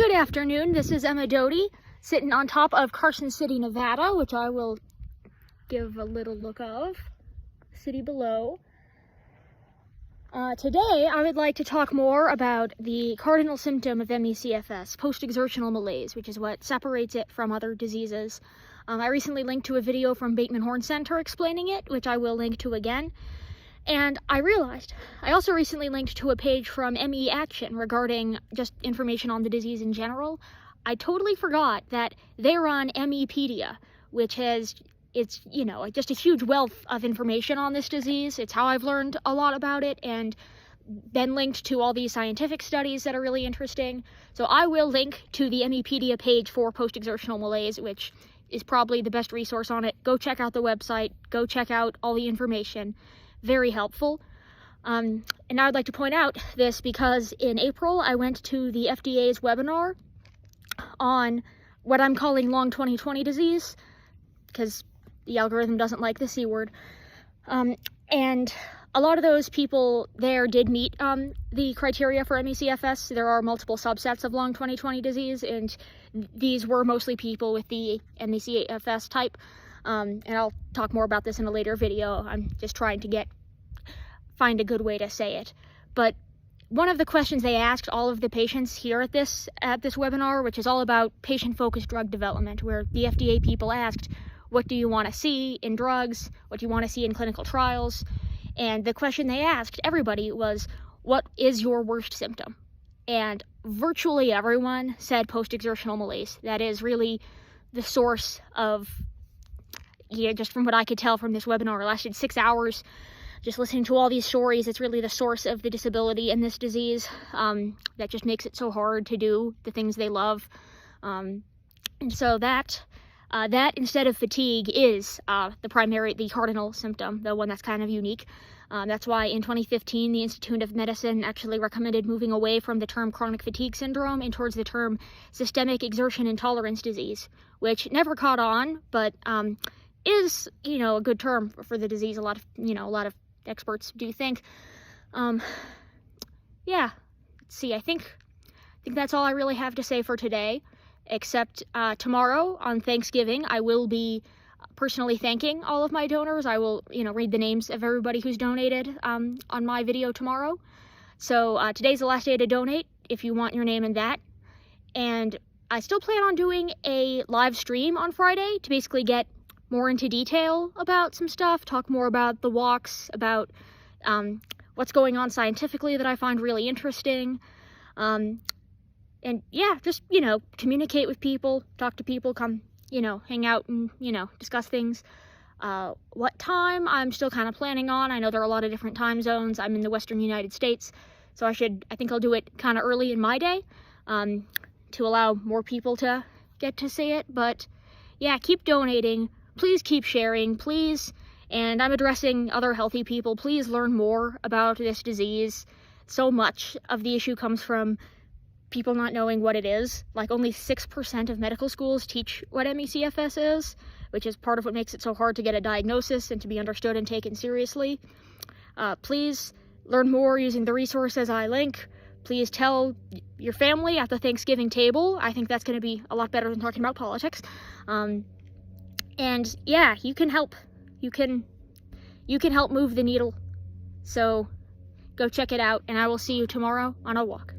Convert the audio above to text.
Good afternoon, this is Emma Doty, sitting on top of Carson City, Nevada, which I will give a little look of, city below. Today, I would like to talk more about the cardinal symptom of MECFS, post-exertional malaise, which is what separates it from other diseases. I recently linked to a video from Bateman Horn Center explaining it, which I will link to again. And I realized I also recently linked to a page from ME Action regarding just information on the disease in general. I totally forgot that they're on MEPedia, which has, it's, just a huge wealth of information on this disease. It's how I've learned a lot about it and been linked to all these scientific studies that are really interesting. So I will link to the MEPedia page for post-exertional malaise, which is probably the best resource on it. Go check out the website, go check out all the information. Very helpful. And now I'd like to point out this because in April I went to the FDA's webinar on what I'm calling long 2020 disease, because the algorithm doesn't like the C word. And a lot of those people there did meet the criteria for MECFS. There are multiple subsets of long 2020 disease, and these were mostly people with the MECFS type. And I'll talk more about this in a later video. I'm just trying to find a good way to say it. But one of the questions they asked all of the patients here at this webinar, which is all about patient-focused drug development, where the FDA people asked, what do you want to see in drugs? What do you want to see in clinical trials? And the question they asked everybody was, what is your worst symptom? And virtually everyone said post-exertional malaise. That is really the source of, just from what I could tell from this webinar. It lasted 6 hours. Just listening to all these stories, it's really the source of the disability in this disease that just makes it so hard to do the things they love. And so that instead of fatigue is the cardinal symptom, the one that's kind of unique. That's why in 2015, the Institute of Medicine actually recommended moving away from the term chronic fatigue syndrome and towards the term systemic exertion intolerance disease, which never caught on, but is, a good term for the disease. A lot of experts do think. Yeah, let's see, I think that's all I really have to say for today, except tomorrow on Thanksgiving, I will be personally thanking all of my donors. I will, read the names of everybody who's donated on my video tomorrow. So today's the last day to donate if you want your name in that. And I still plan on doing a live stream on Friday to basically get more into detail about some stuff, talk more about the walks, about what's going on scientifically that I find really interesting. And yeah, just, communicate with people, talk to people, come, hang out and, discuss things. What time I'm still kind of planning on. I know there are a lot of different time zones. I'm in the Western United States, so I think I'll do it kind of early in my day to allow more people to get to see it. But yeah, keep donating. Please keep sharing, please. And I'm addressing other healthy people. Please learn more about this disease. So much of the issue comes from people not knowing what it is. Like only 6% of medical schools teach what MECFS is, which is part of what makes it so hard to get a diagnosis and to be understood and taken seriously. Please learn more using the resources I link. Please tell your family at the Thanksgiving table. I think that's going to be a lot better than talking about politics. And yeah, you can help. You can help move the needle. So go check it out, and I will see you tomorrow on a walk.